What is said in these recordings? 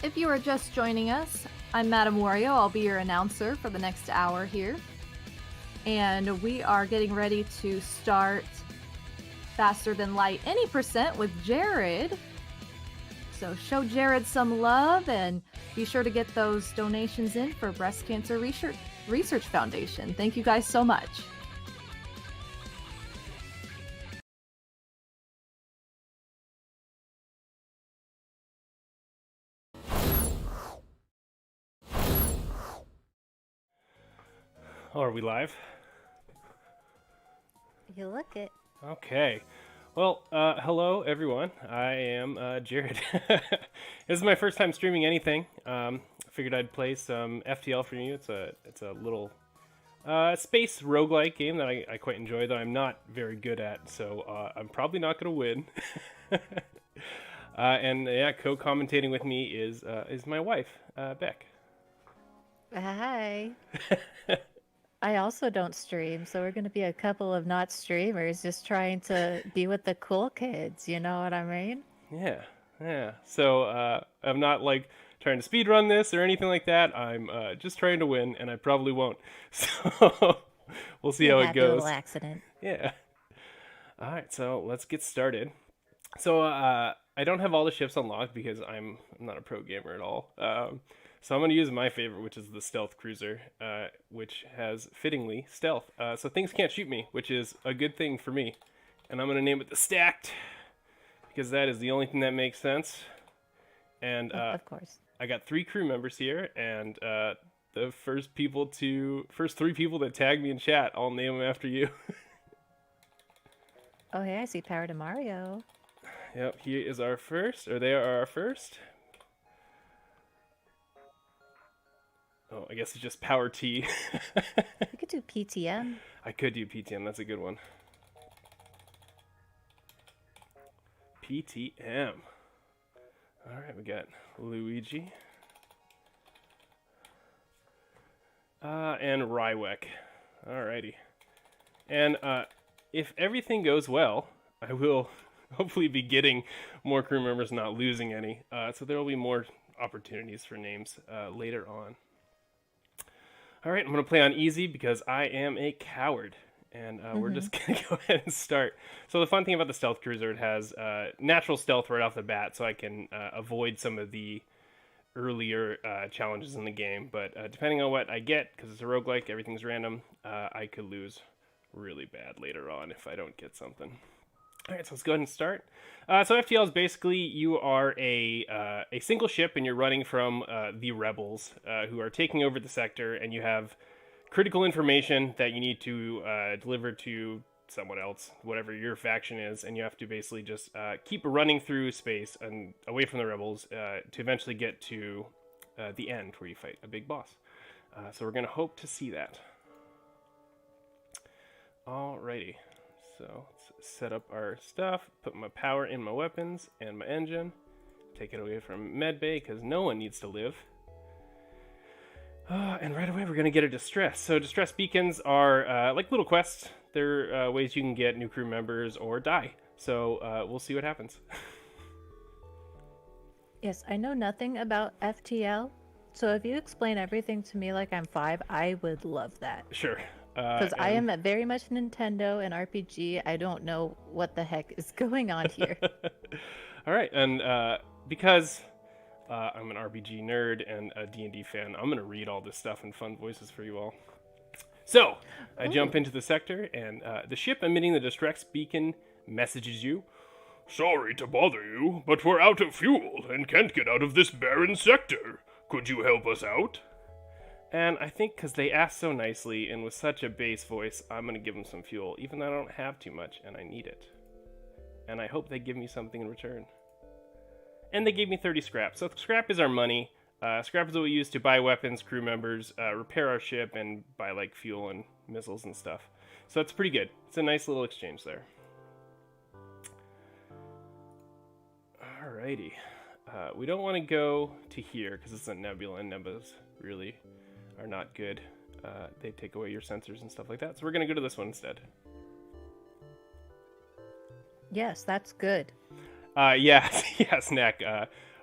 If you are just joining us, I'm Madam Wario. I'll be your announcer for the next hour here. And we are getting ready to start Faster Than Light Any Percent with Jared. So show Jared some love and be sure to get those donations in for Breast Cancer Research Foundation. Thank you guys so much. Oh, are we live? You look it. Okay. Well, hello everyone. I am Jared. This is my first time streaming anything. I figured I'd play some FTL for you. It's a little space roguelike game that I quite enjoy, though I'm not very good at, so I'm probably not going to win. And yeah, co-commentating with me is my wife, Beck. Hi. I also don't stream, so we're going to be a couple of not streamers just trying to be with the cool kids, you know what I mean? Yeah. So I'm not like trying to speedrun this or anything like that. I'm just trying to win, and I probably won't. So we'll see how it Happy goes. little accident. Yeah. All right, so let's get started. So I don't have all the ships unlocked because I'm not a pro gamer at all. So I'm going to use my favorite, which is the stealth cruiser, which has, fittingly, stealth. So things can't shoot me, which is a good thing for me. And I'm going to name it the Stacked, because that is the only thing that makes sense. And Of course. I got 3 crew members here, and the first 3 people that tag me in chat, I'll name them after you. Oh, hey, I see Power to Mario. Yep, he is our first, or they are our first. Oh, I guess it's just Power T. You could do PTM. I could do PTM, that's a good one. PTM. Alright, we got Luigi. And Rywek. Alrighty. And if everything goes well, I will hopefully be getting more crew members, not losing any. So there will be more opportunities for names later on. Alright, I'm going to play on easy because I am a coward. And we're just going to go ahead and start. So the fun thing about the Stealth Cruiser, it has natural stealth right off the bat, so I can avoid some of the earlier challenges in the game. But depending on what I get, because it's a roguelike, everything's random, I could lose really bad later on if I don't get something. Alright, so let's go ahead and start. So FTL is basically, you are a single ship and you're running from the rebels who are taking over the sector, and you have critical information that you need to deliver to someone else, whatever your faction is, and you have to basically just keep running through space and away from the rebels to eventually get to the end where you fight a big boss. So we're going to hope to see that. Alrighty. So let's set up our stuff, put my power in my weapons and my engine, take it away from medbay because no one needs to live. And right away we're going to get a distress. So distress beacons are like little quests. They're ways you can get new crew members or die. So we'll see what happens. Yes, I know nothing about FTL, so if you explain everything to me like I'm 5, I would love that. Sure. Because I am very much Nintendo and RPG. I don't know what the heck is going on here. All right, and because I'm an RPG nerd and a D&D fan, I'm going to read all this stuff in fun voices for you all. So, I jump into the sector, and the ship emitting the distress beacon messages you. Sorry to bother you, but we're out of fuel and can't get out of this barren sector. Could you help us out? And I think because they asked so nicely and with such a bass voice, I'm going to give them some fuel, even though I don't have too much and I need it. And I hope they give me something in return. And they gave me 30 scrap. So scrap is our money. Scrap is what we use to buy weapons, crew members, repair our ship, and buy like fuel and missiles and stuff. So it's pretty good. It's a nice little exchange there. Alrighty. We don't want to go to here because it's a nebula, and nebulas really are not good. They take away your sensors and stuff like that. So we're going to go to this one instead. Yes, that's good. Yeah, Snack.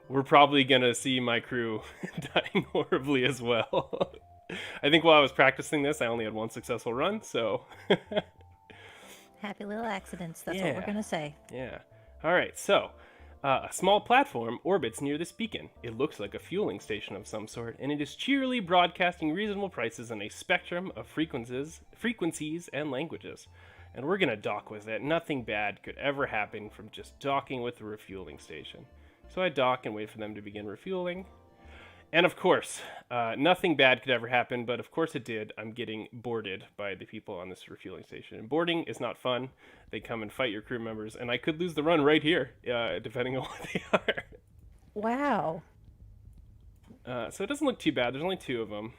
we're probably going to see my crew dying horribly as well. I think while I was practicing this, I only had one successful run, so... Happy little accidents, that's what we're going to say. Yeah. All right, so a small platform orbits near this beacon. It looks like a fueling station of some sort, and it is cheerily broadcasting reasonable prices on a spectrum of frequencies and languages. And we're going to dock with it. Nothing bad could ever happen from just docking with the refueling station. So I dock and wait for them to begin refueling. And of course, nothing bad could ever happen, but of course it did. I'm getting boarded by the people on this refueling station. And boarding is not fun. They come and fight your crew members, and I could lose the run right here, depending on what they are. Wow. So it doesn't look too bad. There's only 2 of them.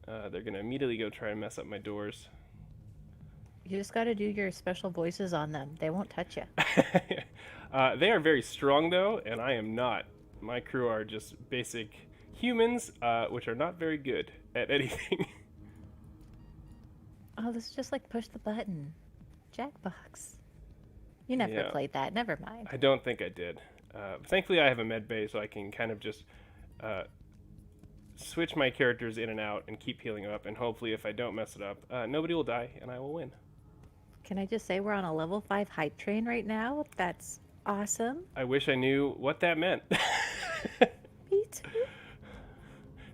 They're going to immediately go try and mess up my doors. You just got to do your special voices on them. They won't touch you. They are very strong, though, and I am not. My crew are just basic humans, which are not very good at anything. Oh, this is just like push the button. Jackbox. You never played that. Never mind. I don't think I did. Thankfully, I have a med bay, so I can kind of just switch my characters in and out and keep healing up, and hopefully if I don't mess it up, nobody will die, and I will win. Can I just say we're on a level 5 hype train right now? That's awesome. I wish I knew what that meant. Me too.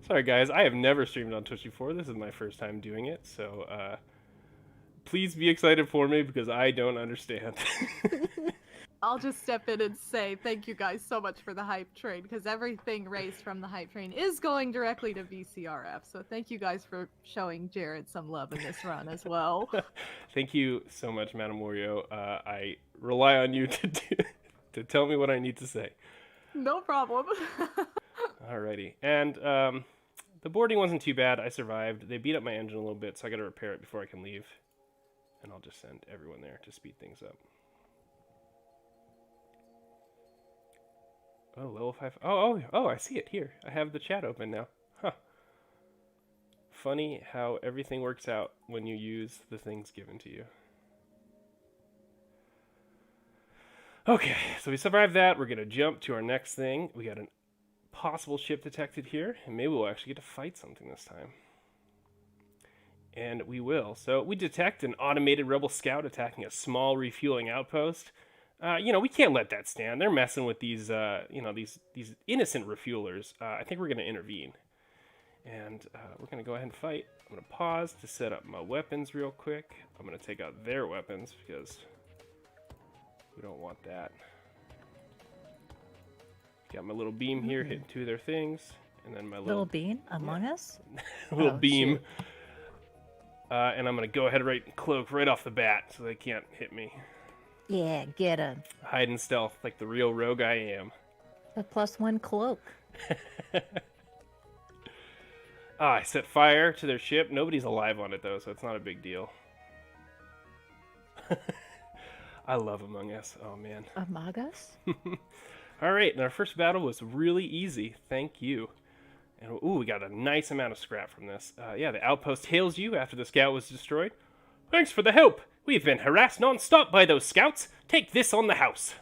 Sorry, guys. I have never streamed on Twitch before. This is my first time doing it, so please be excited for me because I don't understand. I'll just step in and say thank you guys so much for the hype train, because everything raised from the hype train is going directly to VCRF. So thank you guys for showing Jared some love in this run as well. Thank you so much, Madam Wario. I rely on you to tell me what I need to say. No problem. Alrighty. And the boarding wasn't too bad. I survived. They beat up my engine a little bit, so I got to repair it before I can leave. And I'll just send everyone there to speed things up. Oh, level 5. Oh, I see it here. I have the chat open now. Huh. Funny how everything works out when you use the things given to you. Okay, so we survived that. We're going to jump to our next thing. We got a possible ship detected here, and maybe we'll actually get to fight something this time. And we will. So we detect an automated rebel scout attacking a small refueling outpost. We can't let that stand. They're messing with these, these innocent refuelers. I think we're going to intervene. And we're going to go ahead and fight. I'm going to pause to set up my weapons real quick. I'm going to take out their weapons because we don't want that. Got my little beam here hitting 2 of their things. And then my little beam among us? little beam. And I'm going to go ahead and cloak right off the bat so they can't hit me. Yeah, get him. Hide and stealth like the real rogue I am. A +1 cloak. I set fire to their ship. Nobody's alive on it, though, so it's not a big deal. I love Among Us. Oh, man. Among Us? All right, and our first battle was really easy. Thank you. And we got a nice amount of scrap from this. The outpost hails you after the scout was destroyed. Thanks for the help. We've been harassed non-stop by those scouts. Take this on the house.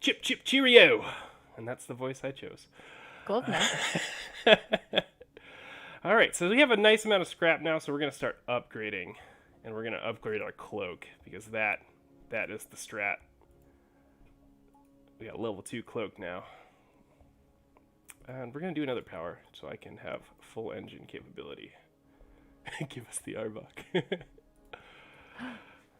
Chip, chip, cheerio. And that's the voice I chose. Cool. All right, so we have a nice amount of scrap now, so we're going to start upgrading. And we're going to upgrade our cloak, because that is the strat. We got level 2 cloak now. And we're going to do another power, so I can have full engine capability. Give us the Arbok.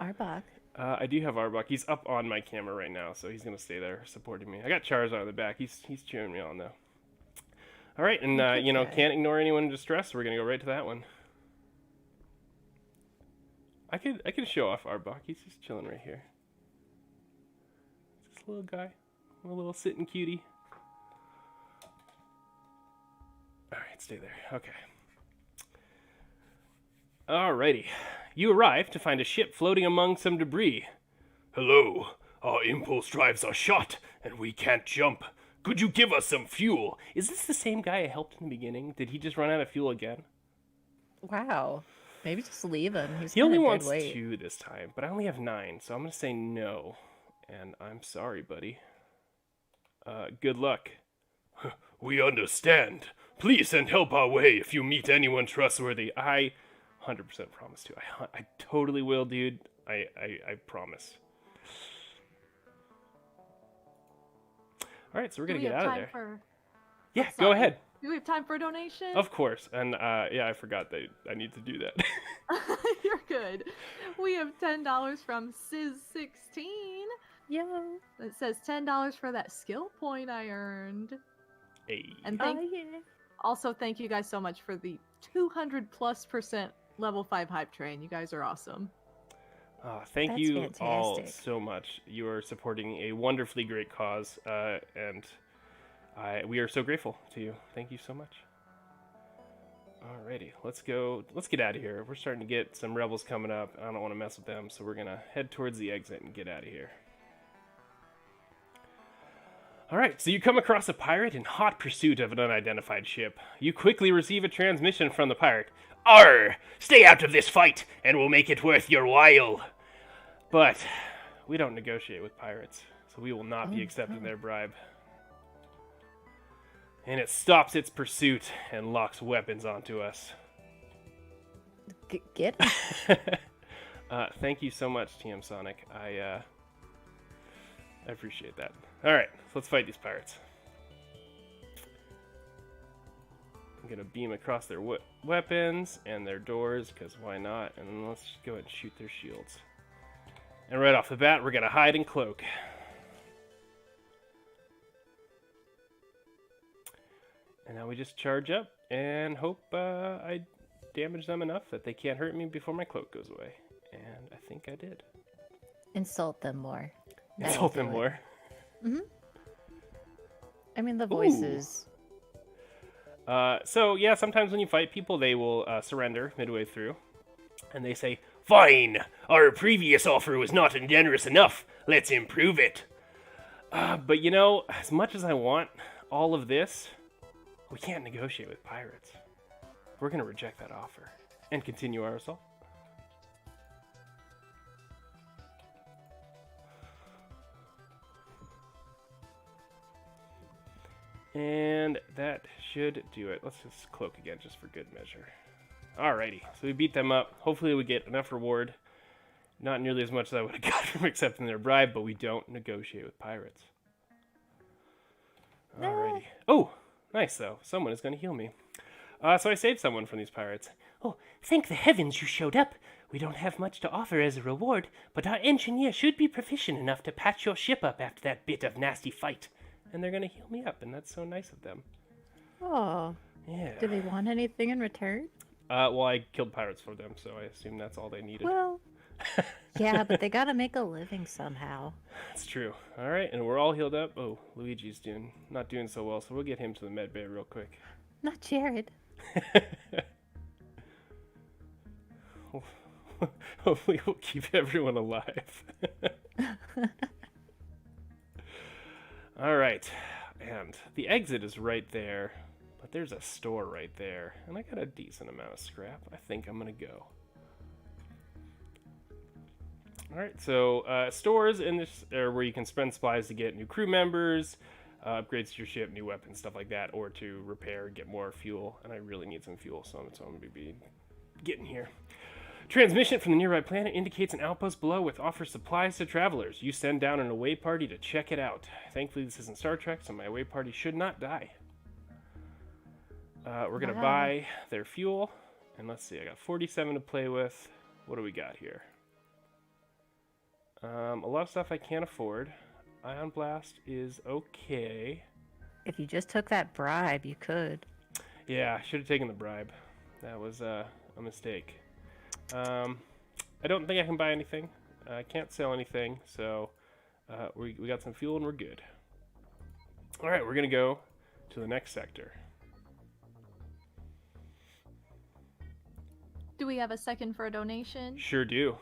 Arbok? I do have Arbok. He's up on my camera right now, so he's going to stay there supporting me. I got Charizard on the back. He's cheering me on, though. All right, and, can't ignore anyone in distress, so we're going to go right to that one. I could show off Arbok. He's just chilling right here. Just a little guy. A little sitting cutie. All right, stay there. Okay. Alrighty. You arrive to find a ship floating among some debris. Hello. Our impulse drives are shot, and we can't jump. Could you give us some fuel? Is this the same guy I helped in the beginning? Did he just run out of fuel again? Wow. Maybe just leave him. He only wants 2 this time, but I only have 9, so I'm going to say no. And I'm sorry, buddy. Good luck. We understand. Please send help our way if you meet anyone trustworthy. I 100% promise to. I totally will, dude. I promise. All right, so we're going to get out of there. Yeah, go ahead. Do we have time for a donation? Of course. And yeah, I forgot that I need to do that. You're good. We have $10 from Sis16. Yeah. It says $10 for that skill point I earned. Hey. And yeah. also thank you guys so much for the 200+% level 5 hype train. You guys are awesome. Thank That's you fantastic. all so much. You are supporting a wonderfully great cause, and we are so grateful to you. Thank you so much. Alrighty, let's go. Let's get out of here. We're starting to get some rebels coming up. I don't want to mess with them, so we're gonna head towards the exit and get out of here. Alright, so you come across a pirate in hot pursuit of an unidentified ship. You quickly receive a transmission from the pirate. Arr! Stay out of this fight, and we'll make it worth your while. But we don't negotiate with pirates, so we will not be accepting their bribe. And it stops its pursuit and locks weapons onto us. Get him. Thank you so much, TM Sonic. I appreciate that. Alright, so let's fight these pirates. I'm gonna beam across their weapons and their doors, because why not? And then let's just go ahead and shoot their shields. And right off the bat, we're gonna hide and cloak. And now we just charge up and hope I damage them enough that they can't hurt me before my cloak goes away. And I think I did. Insult them more. That'll Insult do them it. more. Mm-hmm. I mean, the voices. So, yeah, sometimes when you fight people, they will surrender midway through. And they say, "Fine! Our previous offer was not generous enough. Let's improve it." But, you know, as much as I want all of this, we can't negotiate with pirates. We're going to reject that offer and continue our assault. And that should do it. Let's just cloak again, just for good measure. Alrighty, so we beat them up. Hopefully we get enough reward. Not nearly as much as I would have got from accepting their bribe, but we don't negotiate with pirates. Alrighty. Oh, nice though. Someone is going to heal me. So I saved someone from these pirates. Oh, thank the heavens you showed up. We don't have much to offer as a reward, but our engineer should be proficient enough to patch your ship up after that bit of nasty fight. And they're going to heal me up, and that's so nice of them. Oh. Yeah. Do they want anything in return? Well, I killed pirates for them, so I assume that's all they needed. Well, yeah, but they gotta make a living somehow. That's true. All right, and we're all healed up. Oh, Luigi's not doing so well, so we'll get him to the med bay real quick. Not Jared. Hopefully we'll keep everyone alive. All right, and the exit is right there, but there's a store right there, and I got a decent amount of scrap. I think I'm gonna go. All right, so stores in this are where you can spend supplies to get new crew members, upgrades to your ship, new weapons, stuff like that, or to repair, get more fuel. And I really need some fuel, so I'm going to be getting here. Transmission from the nearby planet indicates an outpost below with offers supplies to travelers. You send down an away party to check it out. Thankfully, this isn't Star Trek, so my away party should not die. We're going to buy their fuel. And let's see, I got 47 to play with. What do we got here? A lot of stuff I can't afford. Ion Blast is okay. If you just took that bribe, you could. Yeah, I should have taken the bribe. That was a mistake. I don't think I can buy anything. I can't sell anything, so we got some fuel and we're good. All right, we're going to go to the next sector. Do we have a second for a donation? Sure do.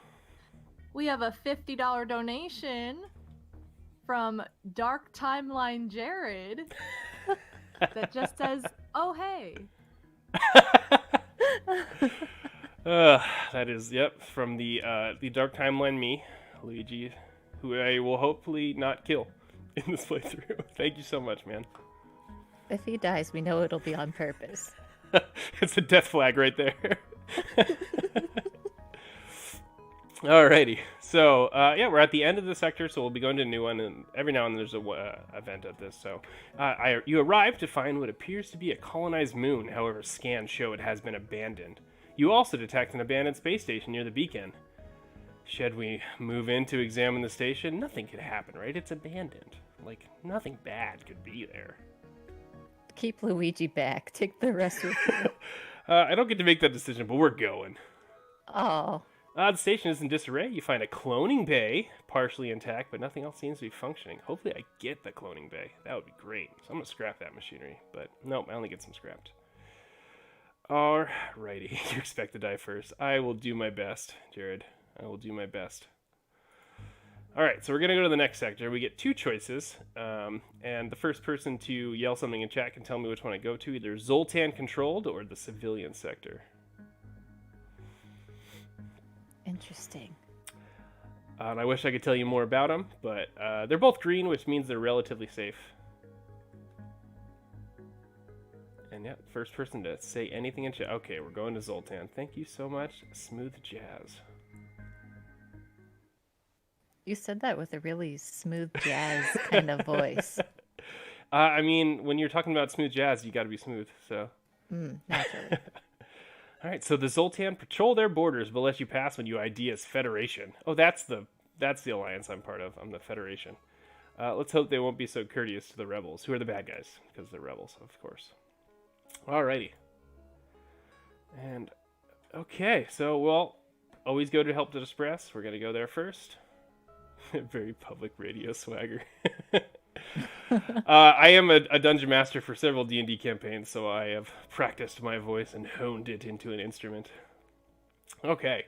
We have a $50 donation from Dark Timeline Jared that just says, "Oh, hey." That is, yep, from the Dark Timeline me, Luigi, who I will hopefully not kill in this playthrough. Thank you so much, man. If he dies, we know it'll be on purpose. It's a death flag right there. Alrighty. So, yeah, we're at the end of the sector, so we'll be going to a new one, and every now and then there's a event at this. So, you arrive to find what appears to be a colonized moon. However, scans show it has been abandoned. You also detect an abandoned space station near the beacon. Should we move in to examine the station? Nothing could happen, right? It's abandoned. Like, nothing bad could be there. Keep Luigi back. Take the rest with you. I don't get to make that decision, but we're going. Oh. The station is in disarray. You find a cloning bay, partially intact, but nothing else seems to be functioning. Hopefully I get the cloning bay. That would be great. So I'm going to scrap that machinery. But nope, I only get some scrapped. Alrighty. You expect to die first. I will do my best, Jared. I will do my best. Alright, so we're going to go to the next sector. We get two choices. And the first person to yell something in chat can tell me which one I go to. Either Zoltan controlled or the civilian sector. Interesting. And I wish I could tell you more about them, but they're both green, which means they're relatively safe. And yeah, first person to say anything in chat. Okay, we're going to Zoltan. Thank you so much. Smooth jazz. You said that with a really smooth jazz kind of voice. I mean, when you're talking about smooth jazz, you got to be smooth, so. Naturally. All right, so the Zoltan patrol their borders, but let you pass when you ID as Federation. Oh, that's the alliance I'm part of. I'm the Federation. Let's hope they won't be so courteous to the rebels, who are the bad guys, because they're rebels, of course. Alrighty. And, okay, so, well, always go to Help to Express. We're going to go there first. Very public radio swagger. I am a dungeon master for several D&D campaigns, so I have practiced my voice and honed it into an instrument. Okay,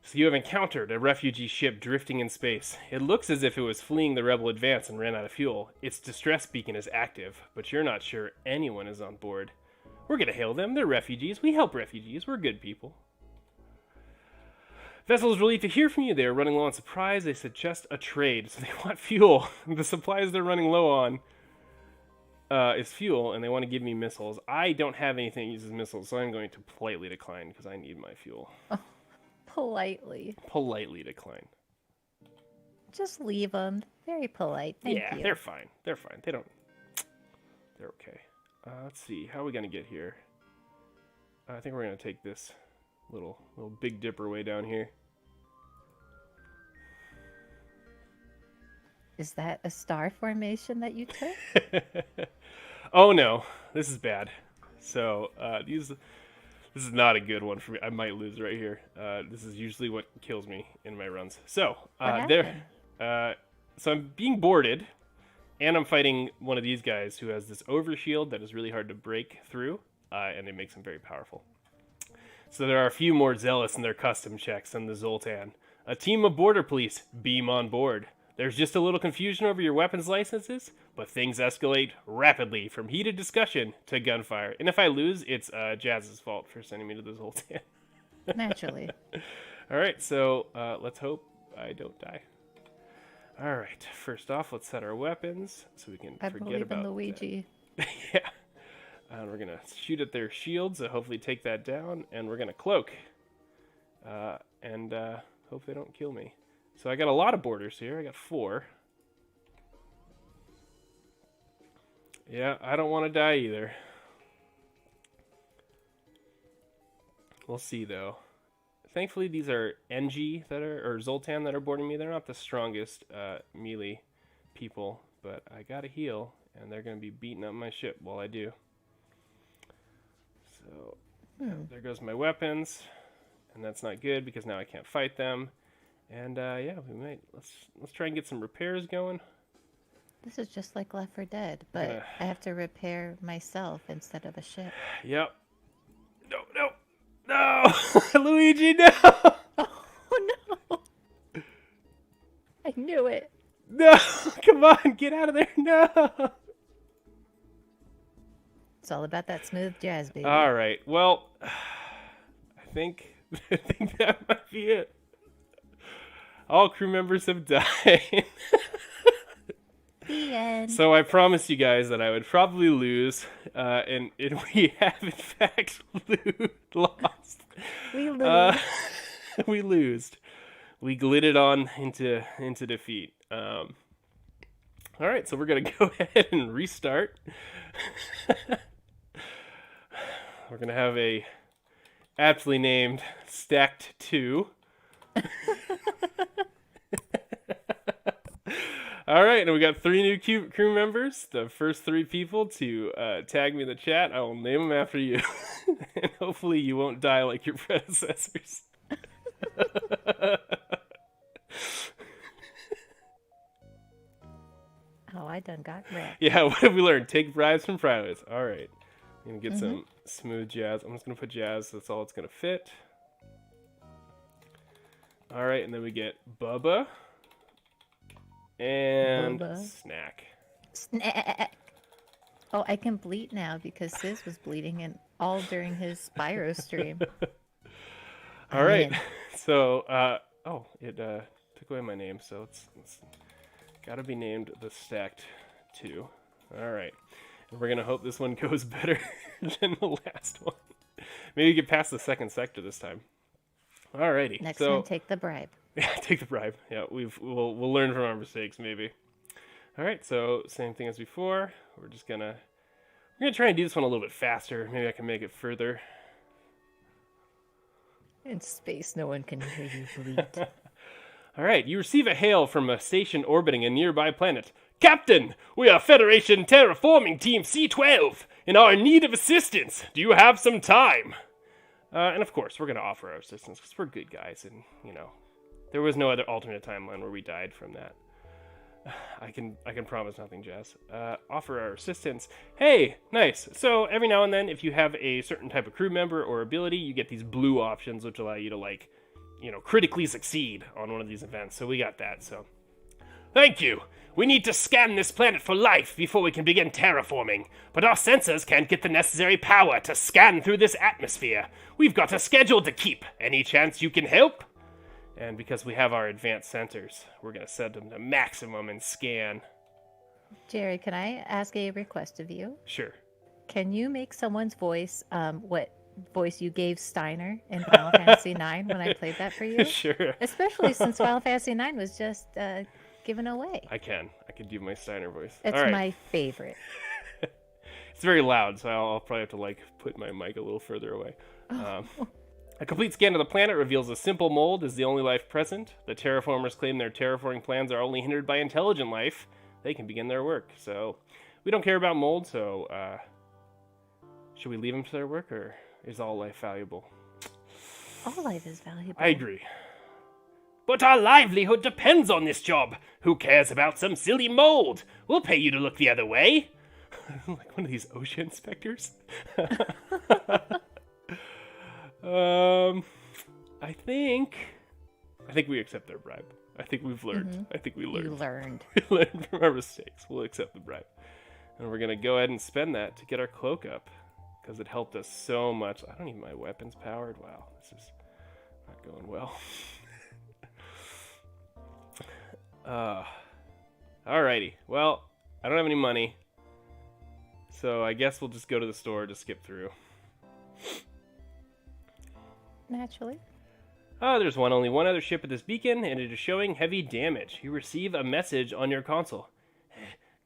so you have encountered a refugee ship drifting in space. It looks as if it was fleeing the rebel advance and ran out of fuel. Its distress beacon is active, but you're not sure anyone is on board. We're gonna hail them. They're refugees. We help refugees. We're good people. Vessel is relieved to hear from you. They are running low on supplies. They suggest a trade, so they want fuel. The supplies they're running low on is fuel, and they want to give me missiles. I don't have anything that uses missiles, so I'm going to politely decline because I need my fuel. Oh, politely. Politely decline. Just leave them. Very polite. Thank you. Yeah, they're fine. They're fine. They're okay. Let's see. How are we going to get here? I think we're going to take this little Big Dipper way down here. Is that a star formation that you took? Oh no, this is bad. So this is not a good one for me. I might lose right here. This is usually what kills me in my runs. So so I'm being boarded, and I'm fighting one of these guys who has this overshield that is really hard to break through, and it makes him very powerful. So there are a few more zealous in their custom checks than the Zoltan. A team of border police beam on board. There's just a little confusion over your weapons licenses, but things escalate rapidly from heated discussion to gunfire. And if I lose, it's Jazz's fault for sending me to the Zoltan. Naturally. All right, so let's hope I don't die. All right, first off, let's set our weapons so we can forget about Luigi. Yeah. And we're going to shoot at their shields, so hopefully take that down. And we're going to cloak. And hope they don't kill me. So I got a lot of borders here. I got 4. Yeah, I don't want to die either. We'll see, though. Thankfully, these are NG or Zoltan that are boarding me. They're not the strongest melee people, but I got to heal, and they're going to be beating up my ship while I do. So there goes my weapons, and that's not good because now I can't fight them. And yeah, we might let's try and get some repairs going. This is just like Left 4 Dead, but I have to repair myself instead of a ship. Yep. No, Luigi, no! Oh no! I knew it. No, come on, get out of there! No. It's all about that smooth jazz, baby. All right. Well, I think that might be it. All crew members have died. The end. So I promised you guys that I would probably lose, and we have in fact lost. We lose. We lose. We glided on into defeat. All right, so we're gonna go ahead and restart. We're gonna have a aptly named Stacked 2. All right, and we got 3 new crew members. The first 3 people to tag me in the chat, I will name them after you. And hopefully you won't die like your predecessors. Oh, I done got wrecked. Yeah, what have we learned? Take bribes from privates. All right. I'm going to get some smooth jazz. I'm just going to put jazz. That's all it's going to fit. All right, and then we get Bubba. And Snack. Snack. Oh, I can bleat now because Sis was bleeding and all during his Spyro stream. All right. So, it took away my name, so it's got to be named the Stacked 2. All right. And we're going to hope this one goes better than the last one. Maybe get past the second sector this time. All righty. Next time, take the bribe. Yeah, take the bribe. Yeah, we'll learn from our mistakes, maybe. All right, so same thing as before. We're gonna try and do this one a little bit faster. Maybe I can make it further. In space, no one can hear you bleat. All right, you receive a hail from a station orbiting a nearby planet. Captain, we are Federation Terraforming Team C12 and are in need of assistance. Do you have some time? And of course, we're going to offer our assistance because we're good guys, and there was no other alternate timeline where we died from that. I can promise nothing, Jazz. Offer our assistance. Hey, nice. So every now and then, if you have a certain type of crew member or ability, you get these blue options, which allow you to critically succeed on one of these events. So we got that. So thank you. We need to scan this planet for life before we can begin terraforming, but our sensors can't get the necessary power to scan through this atmosphere. We've got a schedule to keep. Any chance you can help? And because we have our advanced sensors, we're going to set them to maximum and scan. Jerry, can I ask a request of you? Sure. Can you make someone's voice what voice you gave Steiner in Final Fantasy IX when I played that for you? Sure. Especially since Final Fantasy IX was just given away. I can do my Steiner voice. It's All right. my favorite. It's very loud, so I'll probably have to put my mic a little further away. A complete scan of the planet reveals a simple mold is the only life present. The terraformers claim their terraforming plans are only hindered by intelligent life. They can begin their work. So we don't care about mold, so should we leave them to their work, or is all life valuable? All life is valuable. I agree. But our livelihood depends on this job. Who cares about some silly mold? We'll pay you to look the other way. Like one of these OSHA inspectors. I think we accept their bribe. I think we've learned. Mm-hmm. I think we learned. You learned. We learned from our mistakes. We'll accept the bribe. And we're going to go ahead and spend that to get our cloak up, because it helped us so much. I don't need my weapons powered. Wow, this is not going well. Alrighty. Well, I don't have any money, so I guess we'll just go to the store to skip through. Naturally. There's only one other ship at this beacon, and it is showing heavy damage. You receive a message on your console.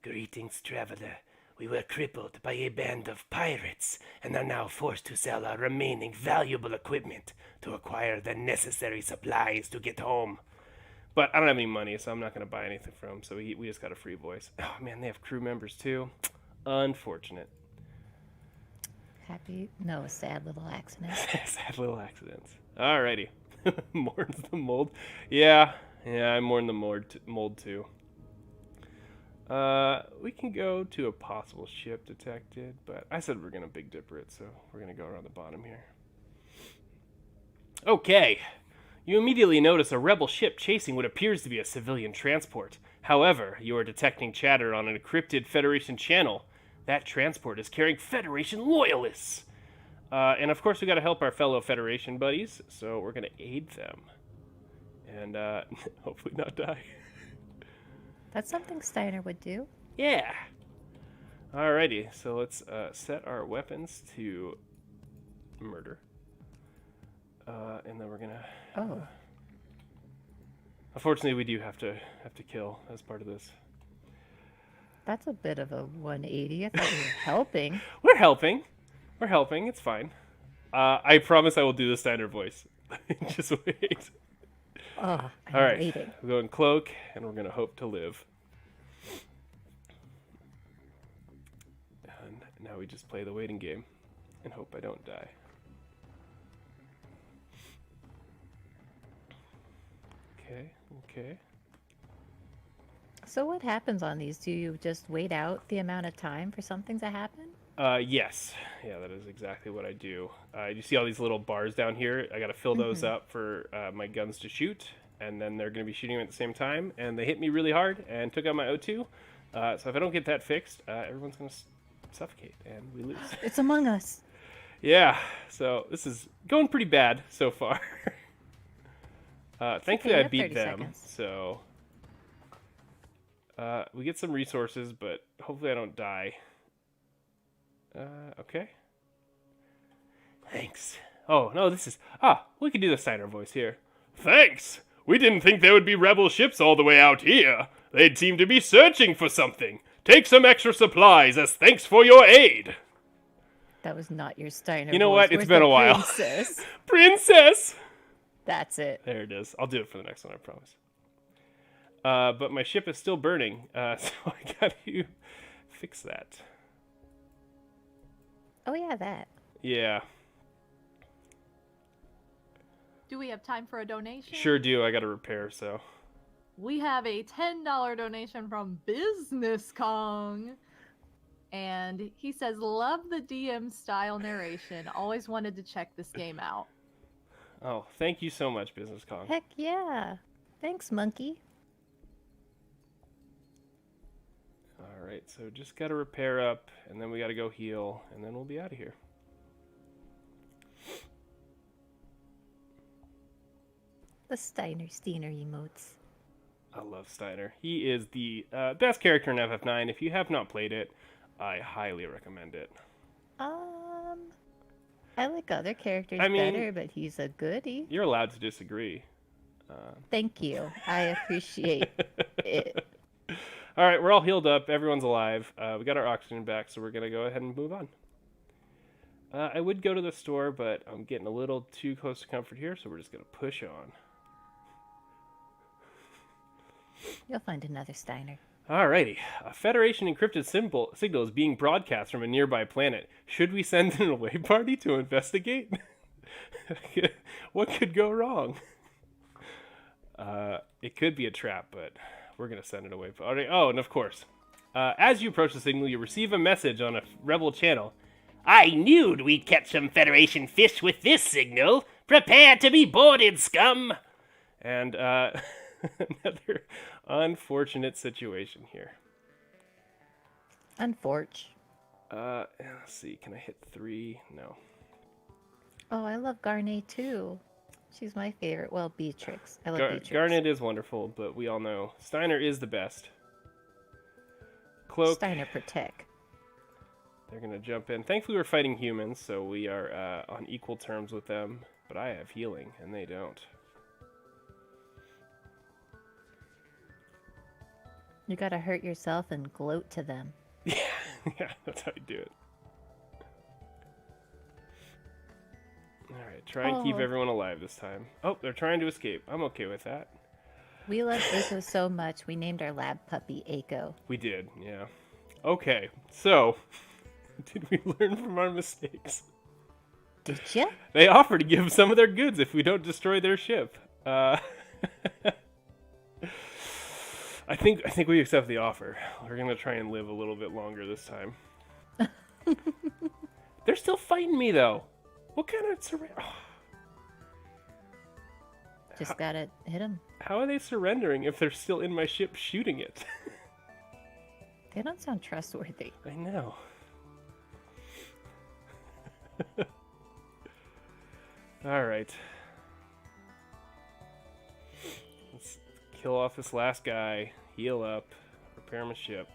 Greetings, traveler. We were crippled by a band of pirates, and are now forced to sell our remaining valuable equipment to acquire the necessary supplies to get home. But I don't have any money, so I'm not going to buy anything from them, so we just got a free voice. Oh, man, they have crew members, too. Unfortunate. Sad little accidents. Sad little accidents. Alrighty. Mourns the mold. Yeah, I mourn the mold too. We can go to a possible ship detected, but I said we're going to Big Dipper it, so we're going to go around the bottom here. Okay. You immediately notice a rebel ship chasing what appears to be a civilian transport. However, you are detecting chatter on an encrypted Federation channel. That transport is carrying Federation loyalists. And of course, we got to help our fellow Federation buddies, so we're going to aid them. And hopefully not die. That's something Steiner would do. Yeah. Alrighty, so let's set our weapons to murder. And then we're gonna... Oh. Unfortunately, we do have to kill as part of this. That's a bit of a 180. I thought you were helping. We're helping. We're helping. It's fine. I promise I will do the Steiner voice. Just wait. Oh, I'm All right. waiting. We're going cloak, and we're going to hope to live. And now we just play the waiting game and hope I don't die. Okay. So what happens on these? Do you just wait out the amount of time for something to happen? Yes. Yeah, that is exactly what I do. You see all these little bars down here? I got to fill those up for my guns to shoot, and then they're going to be shooting them at the same time, and they hit me really hard and took out my O2. So if I don't get that fixed, everyone's going to suffocate, and we lose. It's Among Us. Yeah, so this is going pretty bad so far. Thankfully, okay, you I have beat 30 them, seconds. so we get some resources, but hopefully I don't die. Okay. Thanks. Oh, no, this is... we can do the Steiner voice here. Thanks! We didn't think there would be rebel ships all the way out here. They'd seem to be searching for something. Take some extra supplies as thanks for your aid. That was not your Steiner You know voice. what? It's Where's been the a while. Princess? Princess! That's it. There it is. I'll do it for the next one, I promise. But my ship is still burning, so I got to fix that. Oh, yeah, that. Yeah, Do we have time for a donation? sure do. I got to repair, so... We have a $10 donation from Business Kong. And he says, love the DM style narration. Always wanted to check this game out. Oh, thank you so much, Business Kong. Heck yeah. Thanks, monkey. All right, so just got to repair up, and then we got to go heal, and then we'll be out of here. The Steiner emotes. I love Steiner. He is the best character in FF9. If you have not played it, I highly recommend it. I like other characters I mean, better, but he's a goodie. You're allowed to disagree. Thank you. I appreciate it. All right, we're all healed up. Everyone's alive. We got our oxygen back, so we're going to go ahead and move on. I would go to the store, but I'm getting a little too close to comfort here, so we're just going to push on. You'll find another Steiner. Alrighty. A Federation encrypted signal is being broadcast from a nearby planet. Should we send an away party to investigate? What could go wrong? It could be a trap, but we're going to send it away party. Oh, and of course, as you approach the signal, you receive a message on a rebel channel. I knew we'd catch some Federation fish with this signal. Prepare to be boarded, scum! And, another unfortunate situation here. Unfortunate. Let's see. Can I hit 3? No. Oh, I love Garnet too. She's my favorite. Well, Beatrix. I love Beatrix. Garnet is wonderful, but we all know Steiner is the best. Cloak. Steiner protect. They're going to jump in. Thankfully, we're fighting humans, so we are on equal terms with them. But I have healing, and they don't. You gotta hurt yourself and gloat to them. Yeah, that's how you do it. Alright, try and keep everyone alive this time. Oh, they're trying to escape. I'm okay with that. We love Aiko so much, we named our lab puppy Aiko. We did, yeah. Okay, so, did we learn from our mistakes? Did ya? They offer to give some of their goods if we don't destroy their ship. I think we accept the offer. We're gonna try and live a little bit longer this time. They're still fighting me though. What kind of surrender? Just gotta hit them. How are they surrendering if they're still in my ship shooting it? They don't sound trustworthy. I know. All right. Let's kill off this last guy. Heal up. repair my ship.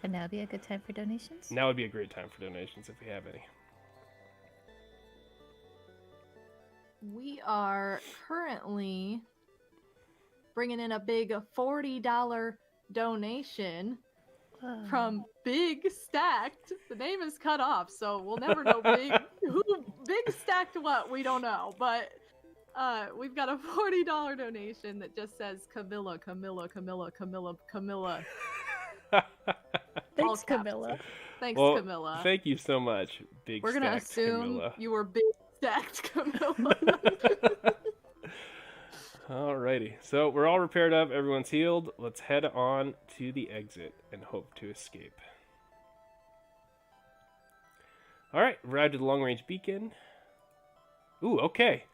And now would be a good time for donations? Now would be a great time for donations if we have any. We are currently bringing in a big $40 donation from Big Stacked. The name is cut off, so we'll never know who Big Stacked what, we don't know. But we've got a $40 donation that just says Camilla, Camilla, Camilla, Camilla, Camilla. Thanks, Camilla. Thanks, well, Camilla. Thank you so much, Big We're gonna Stacked assume Camilla. you were Big Stacked Camilla. Alrighty, so we're all repaired up, everyone's healed. Let's head on to the exit and hope to escape. Alright, arrived at the long-range beacon. Ooh, okay.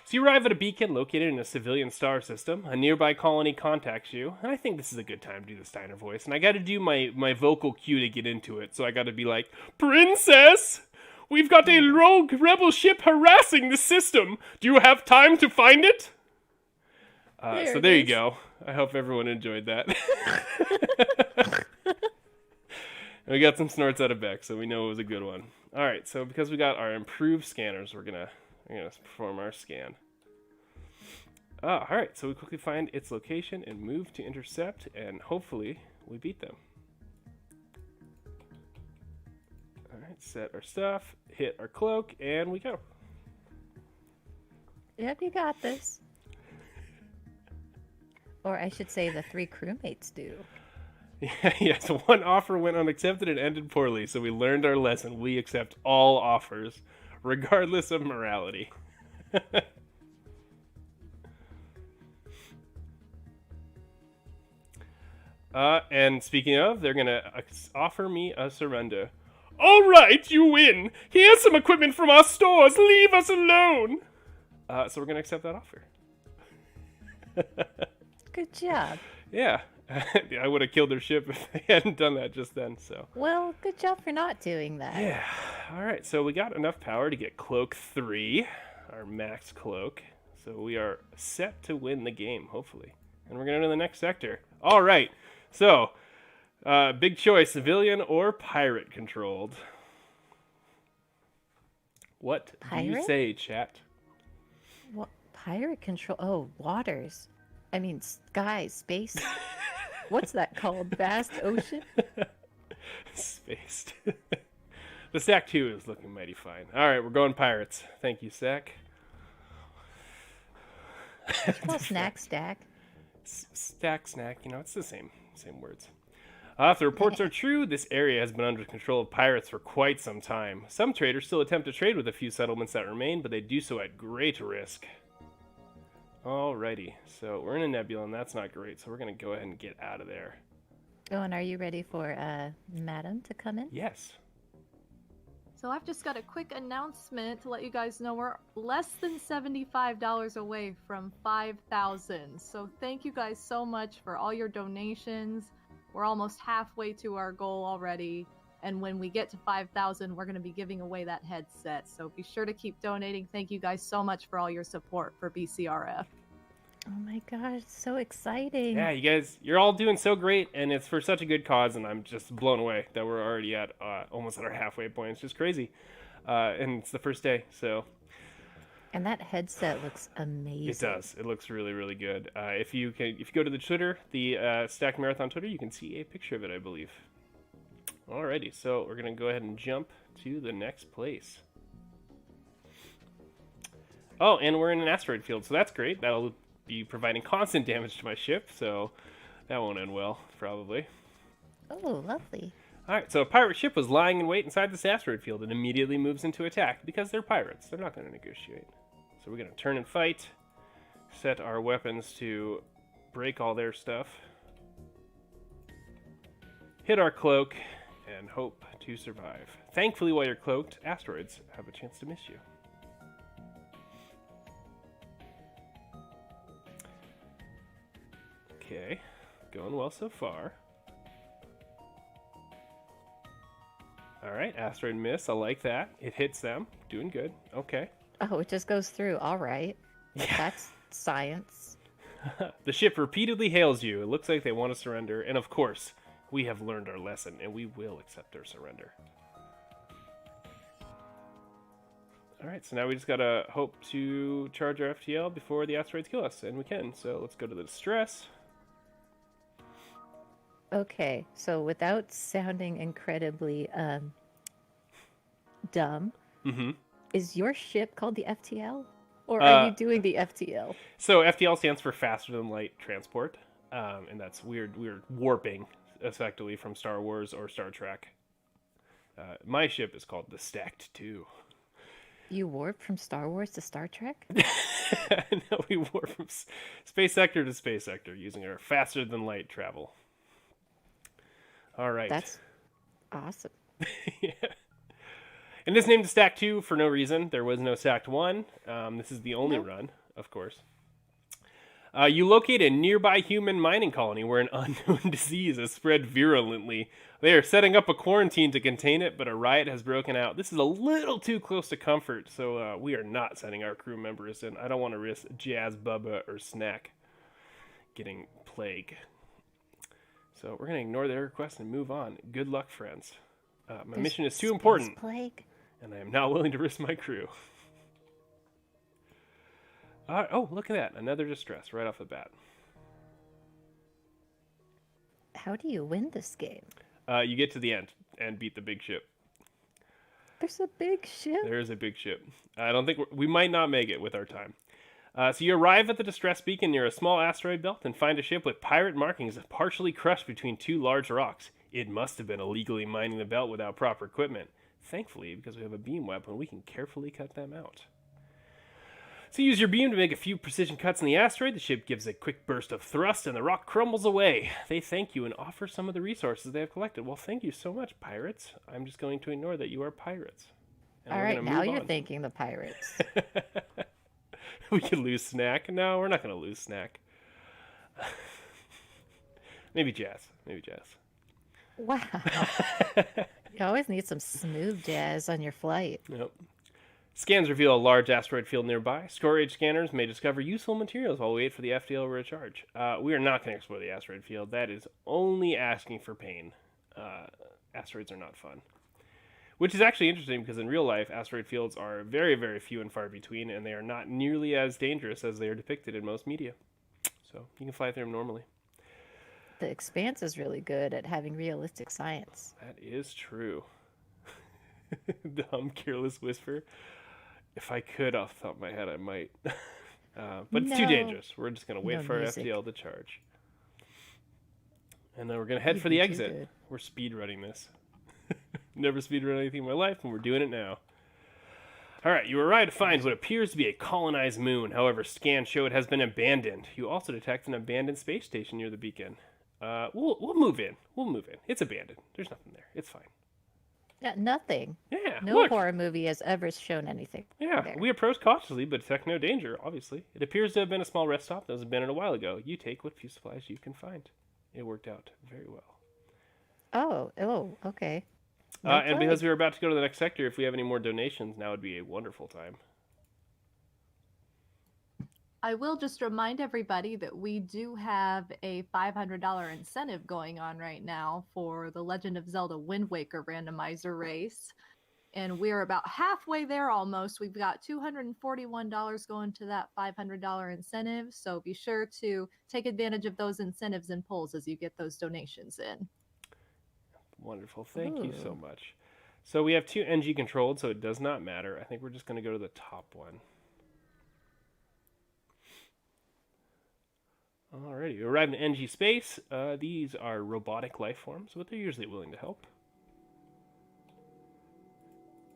So you arrive at a beacon located in a civilian star system. A nearby colony contacts you, and I think this is a good time to do the Steiner voice. And I gotta do my vocal cue to get into it, so I gotta be like, Princess! We've got a rogue rebel ship harassing the system. Do you have time to find it? So there you go. I hope everyone enjoyed that. And we got some snorts out of Beck, so we know it was a good one. All right, so because we got our improved scanners, we're gonna perform our scan. All right, so we quickly find its location and move to intercept, and hopefully we beat them. All right, set our stuff, hit our cloak, and we go. Yep, you got this. Or I should say the 3 crewmates do. Yes, one offer went unaccepted and ended poorly, so we learned our lesson. We accept all offers, regardless of morality. And speaking of, they're going to offer me a surrender. All right, you win. Here's some equipment from our stores. Leave us alone. So we're going to accept that offer. Good job. Yeah. I would have killed their ship if they hadn't done that just then, so. Well, good job for not doing that. Yeah. All right, so we got enough power to get Cloak 3, our max cloak. So we are set to win the game, hopefully. And we're going to the next sector. All right, so big choice, civilian or pirate controlled. What do you say, chat? What, pirate control? Oh, waters. I mean, sky, space. What's that called? Vast ocean? Spaced. The Stack 2 is looking mighty fine. All right, we're going pirates. Thank you, Stack. Well, snack, stack. Stack, snack, it's the same words. If the reports are true, this area has been under control of pirates for quite some time. Some traders still attempt to trade with a few settlements that remain, but they do so at great risk. Alrighty, so we're in a nebula, and that's not great, so we're going to go ahead and get out of there. Oh, and are you ready for Madam to come in? Yes. So I've just got a quick announcement to let you guys know we're less than $75 away from 5,000. So thank you guys so much for all your donations. We're almost halfway to our goal already. And when we get to 5,000, we're going to be giving away that headset. So be sure to keep donating. Thank you guys so much for all your support for BCRF. Oh my gosh, so exciting. Yeah, you guys, you're all doing so great, and it's for such a good cause, and I'm just blown away that we're already at almost at our halfway point. It's just crazy. And it's the first day, so. And that headset looks amazing. It does. It looks really, really good. If you go to the Twitter, the Stack Marathon Twitter, you can see a picture of it, I believe. Alrighty, so we're going to go ahead and jump to the next place. Oh, and we're in an asteroid field, so that's great. That'll be providing constant damage to my ship, so that won't end well, probably. Oh, lovely. Alright, so a pirate ship was lying in wait inside this asteroid field and immediately moves into attack because they're pirates. They're not going to negotiate. So we're going to turn and fight, set our weapons to break all their stuff, hit our cloak, and hope to survive. Thankfully, while you're cloaked, asteroids have a chance to miss you. Okay, going well so far. Alright, asteroid miss, I like that. It hits them, doing good, okay. Oh, it just goes through, all right. Yeah. That's science. The ship repeatedly hails you. It looks like they want to surrender, and of course, we have learned our lesson, and we will accept their surrender. Alright, so now we just gotta hope to charge our FTL before the asteroids kill us, and we can. So let's go to the distress. Okay, so without sounding incredibly dumb, Mm-hmm. is your ship called the FTL? Or are you doing the FTL? So FTL stands for faster than light transport, and that's weird warping, effectively, from Star Wars or Star Trek. My ship is called the Stacked 2. You warp from Star Wars to Star Trek? No, we warp from space sector to space sector using our faster than light travel. All right. That's awesome. Yeah. And this named the Stack 2 for no reason. There was no Stacked 1. This is the only run, of course. You locate a nearby human mining colony where an unknown disease has spread virulently. They are setting up a quarantine to contain it, but a riot has broken out. This is a little too close to comfort, so we are not sending our crew members in. I don't want to risk Jazz, Bubba, or Snack getting plague. So we're going to ignore their request and move on. Good luck, friends. My mission is too important, Plague. and I am not willing to risk my crew. Oh, look at that. Another distress right off the bat. How do you win this game? You get to the end and beat the big ship. There's a big ship. There is a big ship. I don't think we might not make it with our time. So you arrive at the distress beacon near a small asteroid belt and find a ship with pirate markings partially crushed between two large rocks. It must have been illegally mining the belt without proper equipment. Thankfully, because we have a beam weapon, we can carefully cut them out. So use your beam to make a few precision cuts in the asteroid. The ship gives a quick burst of thrust and the rock crumbles away. They thank you and offer some of the resources they have collected. Well, thank you so much, pirates. I'm just going to ignore that you are pirates. All right, now you're thanking the pirates. We could lose Snack. No, we're not going to lose Snack. Maybe Jazz. Wow. You always need some smooth jazz on your flight. Nope. Scans reveal a large asteroid field nearby. Storage scanners may discover useful materials while we wait for the FTL to recharge. We are not going to explore the asteroid field. That is only asking for pain. Asteroids are not fun. Which is actually interesting because in real life, asteroid fields are very, very few and far between, and they are not nearly as dangerous as they are depicted in most media. So you can fly through them normally. The Expanse is really good at having realistic science. That is true. Dumb, careless whisper. If I could, off the top of my head, I might. But it's too dangerous. We're just going to wait for our FTL to charge. And then we're going to head for the exit. Good. We're speedrunning this. Never speedrun anything in my life, and we're doing it now. Alright, you arrive to find what appears to be a colonized moon. However, scans show it has been abandoned. You also detect an abandoned space station near the beacon. We'll move in. It's abandoned. There's nothing there. It's fine. Yeah, nothing. Yeah, No horror movie has ever shown anything. Yeah, there. we approach cautiously, but detect no danger, obviously. It appears to have been a small rest stop that was abandoned a while ago. You take what few supplies you can find. It worked out very well. Oh, okay. And because we were about to go to the next sector, if we have any more donations, now would be a wonderful time. I will just remind everybody that we do have a $500 incentive going on right now for the Legend of Zelda Wind Waker randomizer race. And we're about halfway there almost. We've got $241 going to that $500 incentive. So be sure to take advantage of those incentives and pulls as you get those donations in. Wonderful. Thank you so much. So we have two NG controlled, so it does not matter. I think we're just going to go to the top one. Alrighty, we arrived in NG space. These are robotic life forms, but they're usually willing to help.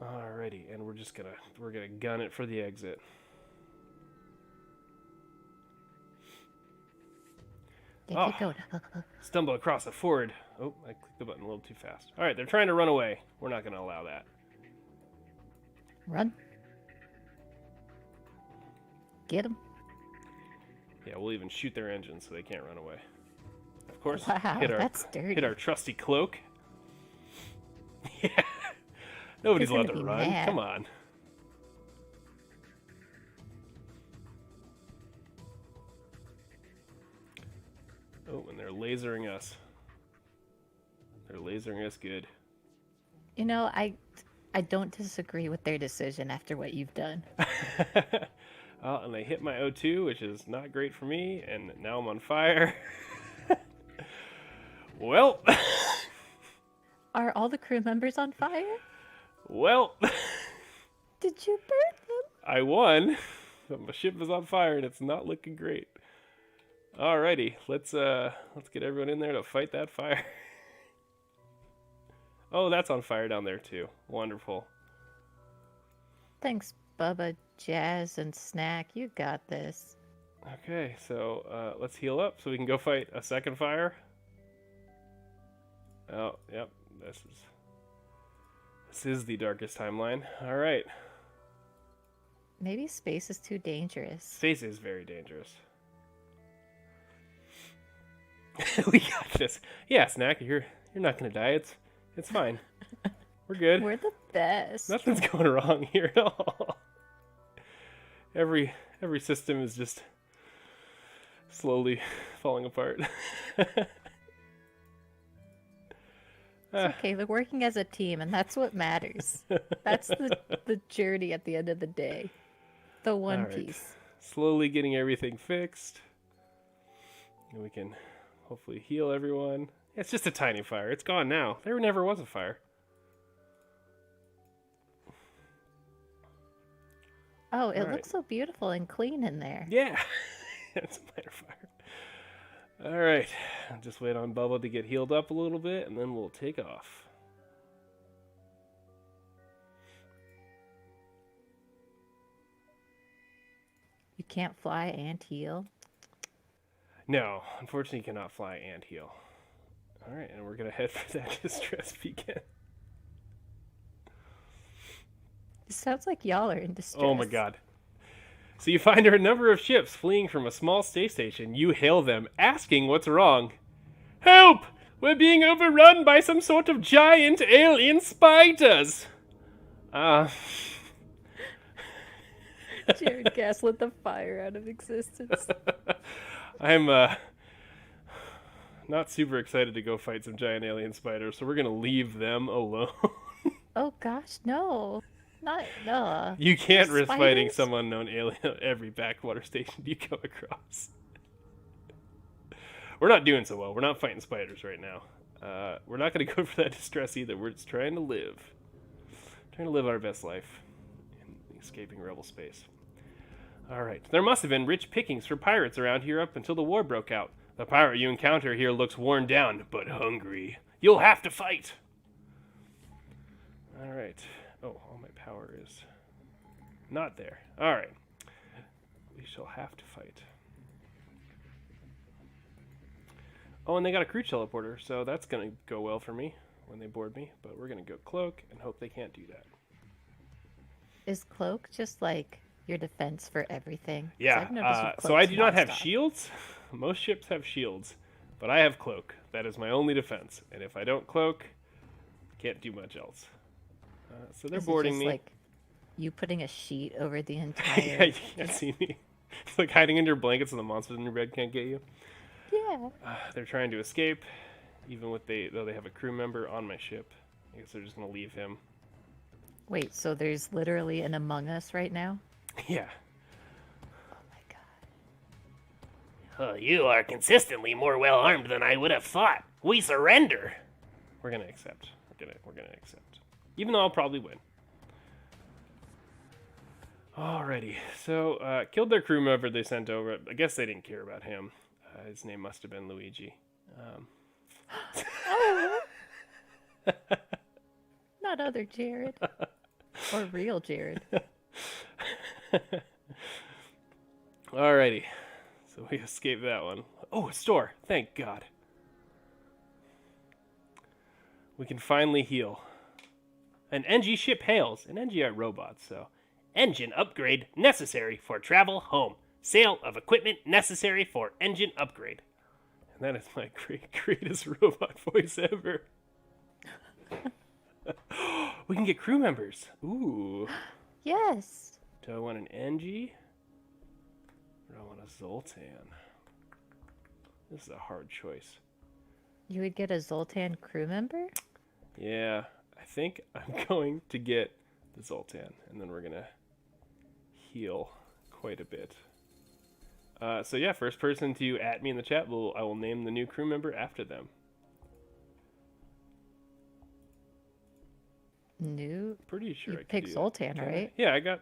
Alrighty, and we're gonna gun it for the exit. Get going. Stumble across a ford. Oh, I clicked the button a little too fast. Alright, they're trying to run away. We're not gonna allow that. Run. Get them. Yeah, we'll even shoot their engines so they can't run away. Of course, Wow, that's dirty. hit our trusty cloak. Yeah. Nobody's allowed to run. Mad. Come on. Oh, and they're lasering us. They're lasering us good. You know, I don't disagree with their decision after what you've done. Oh, and they hit my O2, which is not great for me, and now I'm on fire. Well, Are all the crew members on fire? well, Did you burn them? I won, but my ship is on fire and it's not looking great. Alrighty, let's get everyone in there to fight that fire. Oh, that's on fire down there too. Wonderful. Thanks, Bubba, Jazz, and Snack. You got this. Okay, so let's heal up so we can go fight a second fire. Oh, yep, this is the darkest timeline. All right. Maybe space is too dangerous. Space is very dangerous. We got this. Yeah, Snack, you're not gonna die. It's fine. We're good. We're the best. Nothing's going wrong here at all. Every system is just slowly falling apart. It's okay, they're working as a team, and that's what matters. That's the journey at the end of the day. The one All right. piece. Slowly getting everything fixed. And we can hopefully heal everyone. It's just a tiny fire. It's gone now. There never was a fire. Oh, it All right. looks so beautiful and clean in there. Yeah. It's a minor fire. All right. Just wait on Bubba to get healed up a little bit, and then we'll take off. You can't fly and heal. No, unfortunately, you cannot fly and heal. All right, and we're going to head for that distress beacon. It sounds like y'all are in distress. Oh my god. So you find a number of ships fleeing from a small space station. You hail them, asking what's wrong. Help! We're being overrun by some sort of giant alien spiders! Jared gaslit the fire out of existence. I'm, not super excited to go fight some giant alien spiders, so we're gonna leave them alone. Oh gosh, no. No. You can't risk fighting Spiders? some unknown alien at every backwater station you come across. We're not doing so well. We're not fighting spiders right now. We're not going to go for that distress either. We're just trying to live. Trying to live our best life in escaping rebel space. Alright. There must have been rich pickings for pirates around here up until the war broke out. The pirate you encounter here looks worn down, but hungry. You'll have to fight! Alright. Oh, all my power is not there. Alright. We shall have to fight. Oh, and they got a crew teleporter, so that's going to go well for me when they board me. But we're going to go cloak and hope they can't do that. Is cloak just like your defense for everything? 'Cause Yeah, I've noticed you so I cloaks do not have nonstop. shields. Most ships have shields, but I have cloak. That is my only defense. And if I don't cloak, can't do much else. So they're Is it boarding just me. like you putting a sheet over the Yeah, entire... you can't see me. It's like hiding under blankets and the monsters in your bed can't get you. Yeah. They're trying to escape, even though they have a crew member on my ship. I guess they're just gonna leave him. Wait, so there's literally an Among Us right now? Yeah. Oh my god. You are consistently more well armed than I would have thought. We surrender. We're gonna accept. We're gonna accept. Even though I'll probably win. Alrighty. So killed their crew member they sent over. I guess they didn't care about him. His name must have been Luigi. Oh. Not other Jared. Or real Jared. Alrighty. So we escaped that one. Oh, a store. Thank God. We can finally heal. An NG ship hails. An NG are robots, so. Engine upgrade necessary for travel home. Sale of equipment necessary for engine upgrade. And that is my greatest robot voice ever. We can get crew members. Ooh. Yes. Do I want an NG? Or do I want a Zoltan? This is a hard choice. You would get a Zoltan crew member? Yeah, I think I'm going to get the Zoltan, and then we're gonna heal quite a bit. So yeah, first person to @ me in the chat, I will name the new crew member after them. New? Pretty sure You I can picked do Zoltan, that. right? Yeah, I got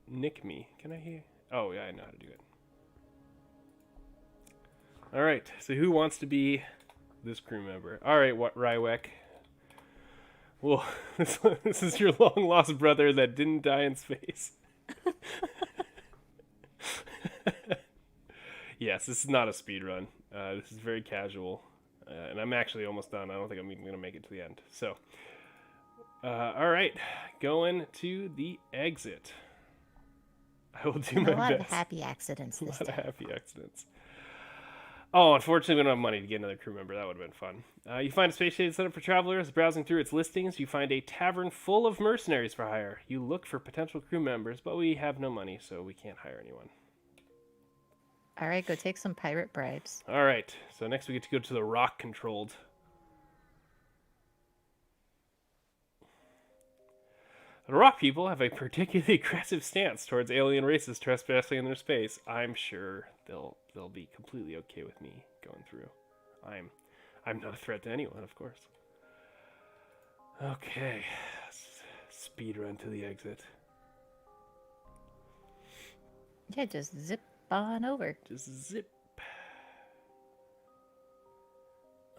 Nick me. Can I hear? Oh yeah, I know how to do it. All right. So who wants to be this crew member? All right, what Rywek? Well, this is your long lost brother that didn't die in space. Yes, this is not a speed run. This is very casual, and I'm actually almost done. I don't think I'm even gonna make it to the end. So. All right, going to the exit. I will do my best. A lot of happy accidents A this lot of time. happy accidents. Oh, unfortunately, we don't have money to get another crew member. That would have been fun. You find a space station set up for travelers. Browsing through its listings, you find a tavern full of mercenaries for hire. You look for potential crew members, but we have no money, so we can't hire anyone. All right, go take some pirate bribes. All right, so next we get to go to the rock-controlled. The rock people have a particularly aggressive stance towards alien races trespassing in their space. I'm sure they'll be completely okay with me going through. I'm not a threat to anyone, of course. Okay, speed run to the exit. Yeah, just zip on over. Just zip.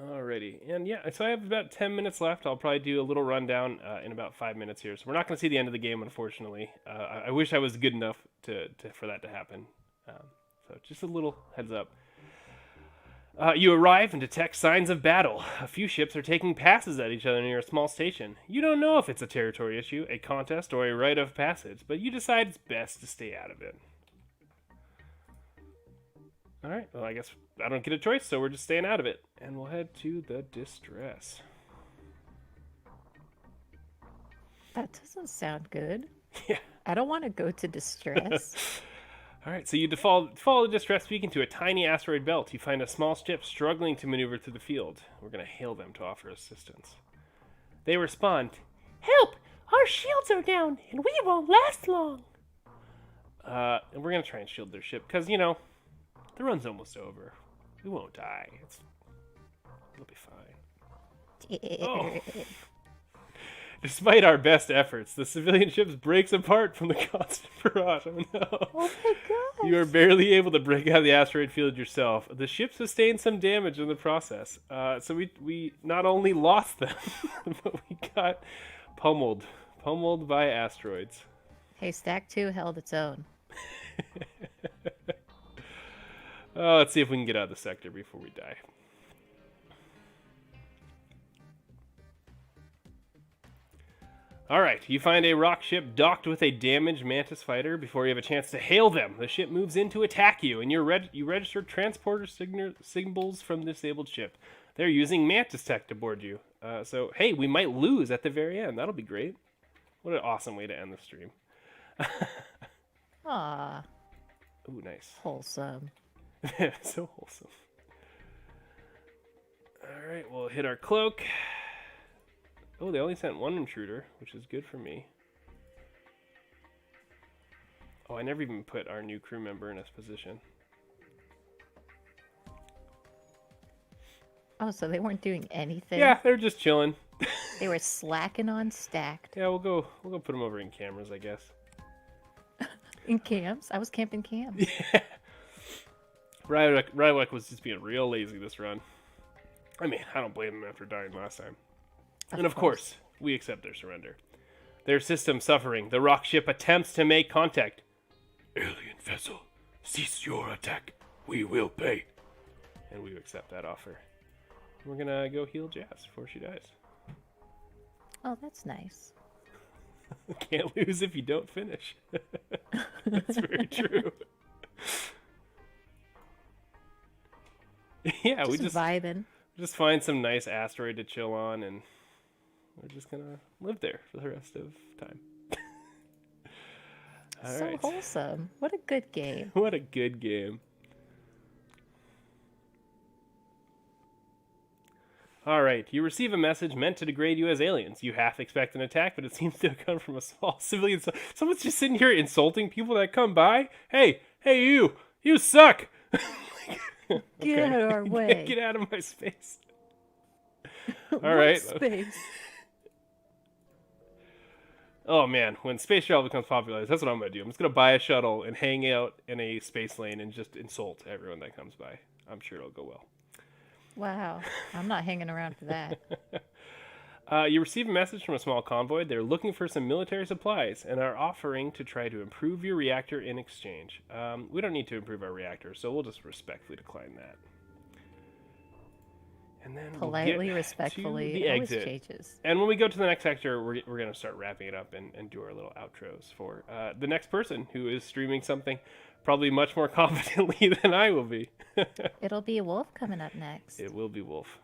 Alrighty, and yeah, so I have about 10 minutes left. I'll probably do a little rundown in about 5 minutes here. So we're not going to see the end of the game, unfortunately. I wish I was good enough for that to happen. So just a little heads up. You arrive and detect signs of battle. A few ships are taking passes at each other near a small station. You don't know if it's a territory issue, a contest, or a rite of passage, but you decide it's best to stay out of it. Alright, well, I guess I don't get a choice, so we're just staying out of it. And we'll head to the distress. That doesn't sound good. Yeah. I don't want to go to distress. Alright, so you follow the distress beacon to a tiny asteroid belt. You find a small ship struggling to maneuver through the field. We're going to hail them to offer assistance. They respond, Help! Our shields are down, and we won't last long. and we're going to try and shield their ship, because, you know, the run's almost over. We won't die. It'll be fine. Oh. Despite our best efforts, the civilian ship breaks apart from the constant barrage. Oh no. Oh my god. You are barely able to break out of the asteroid field yourself. The ship sustained some damage in the process. So we not only lost them, but we got pummeled by asteroids. Hey, Stack 2 held its own. Let's see if we can get out of the sector before we die. Alright, you find a rock ship docked with a damaged Mantis fighter. Before you have a chance to hail them, the ship moves in to attack you, and you register transporter symbols from the disabled ship. They're using Mantis tech to board you. So, hey, we might lose at the very end. That'll be great. What an awesome way to end the stream. Aw, Ooh, nice. wholesome. So wholesome. Alright, we'll hit our cloak. Oh, they only sent one intruder, which is good for me. Oh, I never even put our new crew member in his position. Oh, so they weren't doing anything? Yeah, they're just chilling. They were slacking on Stacked. Yeah, we'll go put them over in cameras, I guess. In camps? I was camping camps. Yeah. Rywek was just being real lazy this run. I mean, I don't blame him after dying last time. And of course, we accept their surrender. Their system suffering, the rock ship attempts to make contact. Alien vessel, cease your attack. We will pay. And we accept that offer. We're gonna go heal Jazz before she dies. Oh, that's nice. Can't lose if you don't finish. That's very true. Yeah, we just vibing. just find some nice asteroid to chill on, and we're just gonna live there for the rest of time. All So right. wholesome. What a good game. What a good game. All right, you receive a message meant to degrade you as aliens. You half expect an attack, but it seems to come from a small civilian. Someone's just sitting here insulting people that come by. Hey, you suck. Get out of our way. Get out of my space. All right. Space. Oh man, when space travel becomes popular, that's what I'm gonna do. I'm just gonna buy a shuttle and hang out in a space lane and just insult everyone that comes by. I'm sure it'll go well. Wow. I'm not hanging around for that. You receive a message from a small convoy. They're looking for some military supplies and are offering to try to improve your reactor in exchange. We don't need to improve our reactor, so we'll just respectfully decline that. And then Politely, we'll respectfully, the always exit. changes. And when we go to the next sector, we're going to start wrapping it up and do our little outros for the next person who is streaming something probably much more competently than I will be. It'll be Wolf coming up next. It will be Wolf.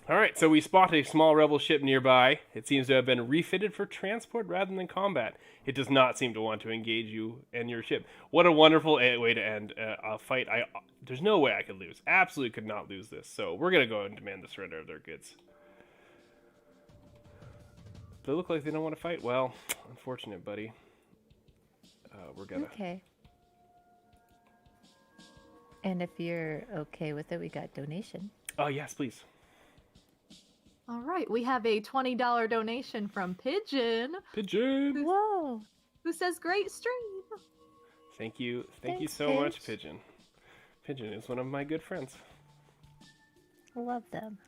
All right, so we spot a small rebel ship nearby. It seems to have been refitted for transport rather than combat. It does not seem to want to engage you and your ship. What a wonderful way to end a fight. There's no way I could lose. Absolutely could not lose this. So we're going to go and demand the surrender of their goods. They look like they don't want to fight. Well, unfortunate, buddy. We're going to... Okay. And if you're okay with it, we got donation. Oh, yes, please. All right, we have a $20 donation from Pigeon, Pigeon! Whoa. who says, "Great stream." Thank you. Thank you Thanks, so much, Pidge. Pigeon. Pigeon is one of my good friends. Love them.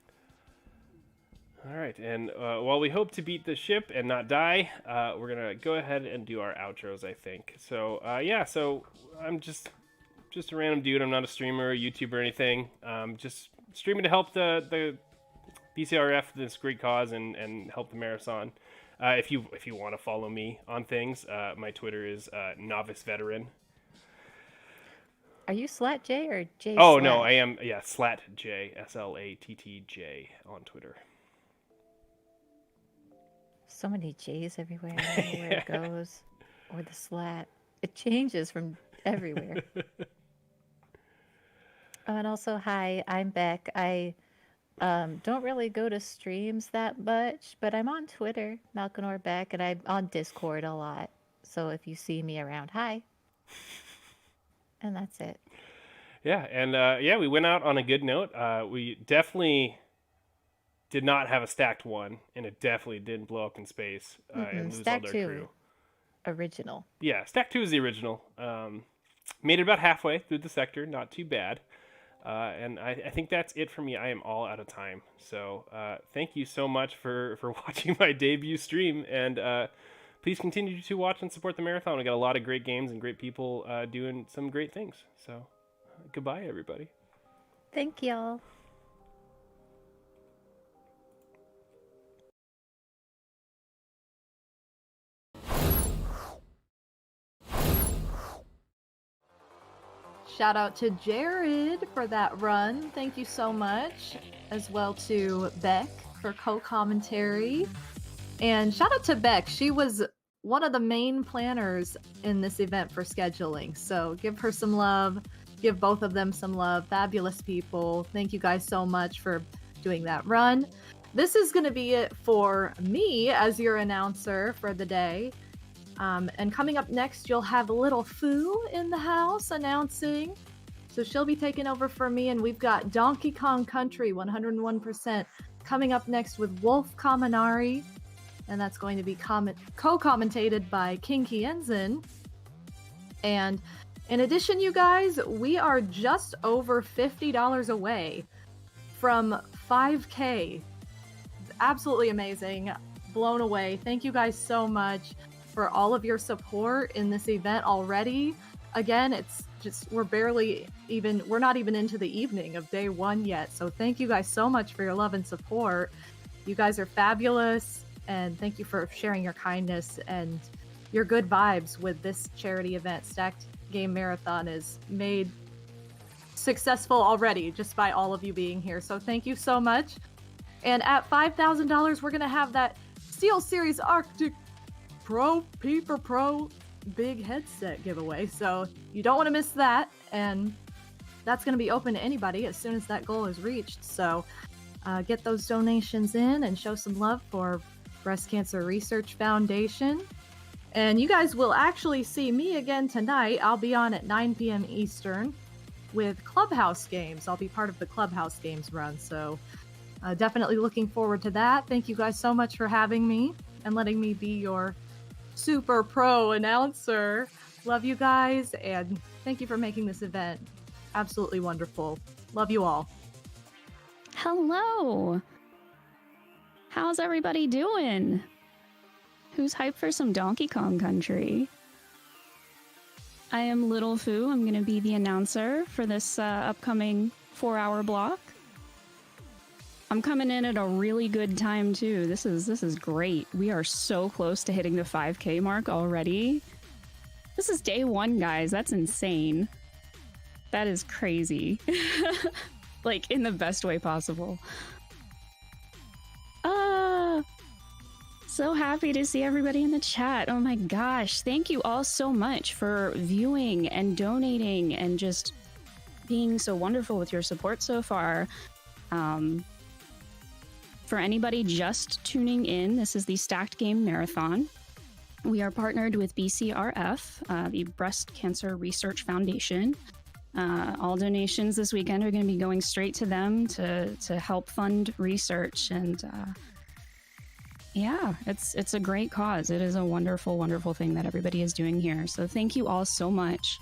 All right, and while we hope to beat the ship and not die, we're going to go ahead and do our outros, I think. So, so I'm just a random dude. I'm not a streamer, a YouTuber, or anything. Just streaming to help the BCRF, this great cause, and help the marathon. If you want to follow me on things, my Twitter is Novice Veteran. Are you Slat J or J? Oh, Slat? no, I am, Slat J, SLATTJ on Twitter. So many J's everywhere. I don't know where it goes. Or the slat. It changes from everywhere. Oh, and also, hi, I'm Beck. I don't really go to streams that much, but I'm on Twitter, Malkinor Beck, and I'm on Discord a lot. So if you see me around, hi. And that's it. Yeah, and we went out on a good note. We definitely did not have a stacked one, and it definitely didn't blow up in space and lose Stack all their 2, crew. original. Yeah, Stack 2 is the original. Made it about halfway through the sector, not too bad. And I think that's it for me. I am all out of time. So thank you so much for watching my debut stream. And please continue to watch and support the marathon. We got a lot of great games and great people doing some great things. So goodbye, everybody. Thank y'all. Shout out to Jared for that run. Thank you so much. As well to Beck for co-commentary. And shout out to Beck. She was one of the main planners in this event for scheduling. So give her some love. Give both of them some love. Fabulous people. Thank you guys so much for doing that run. This is going to be it for me as your announcer for the day. And coming up next, you'll have Little Foo in the house announcing. So she'll be taking over for me, and we've got Donkey Kong Country 101% coming up next with Wolf Kaminari, and that's going to be co-commentated by King Kienzin. And in addition, you guys, we are just over $50 away from 5K. Absolutely amazing. Blown away. Thank you guys so much for all of your support in this event already. Again, it's just, we're not even into the evening of day one yet. So thank you guys so much for your love and support. You guys are fabulous. And thank you for sharing your kindness and your good vibes with this charity event. Stacked Game Marathon is made successful already just by all of you being here. So thank you so much. And at $5,000, we're going to have that Steel Series Arctic Pro Peeper Pro big headset giveaway. So you don't want to miss that. And that's going to be open to anybody as soon as that goal is reached. So get those donations in and show some love for Breast Cancer Research Foundation. And you guys will actually see me again tonight. I'll be on at 9 p.m. Eastern with Clubhouse Games. I'll be part of the Clubhouse Games run, so definitely looking forward to that. Thank you guys so much for having me and letting me be your super pro announcer. Love you guys, and thank you for making this event absolutely wonderful. Love you all. Hello. How's everybody doing? Who's hyped for some Donkey Kong Country? I am Little Foo. I'm going to be the announcer for this upcoming 4-hour block. I'm coming in at a really good time too. This is great. We are so close to hitting the 5K mark already. This is day 1, guys. That's insane. That is crazy. Like, in the best way possible. So happy to see everybody in the chat. Oh my gosh. Thank you all so much for viewing and donating and just being so wonderful with your support so far. For anybody just tuning in, this is the Stacked Game Marathon. We are partnered with BCRF, the Breast Cancer Research Foundation. All donations this weekend are going to be going straight to them to help fund research. And yeah, it's a great cause. It is a wonderful, wonderful thing that everybody is doing here. So thank you all so much.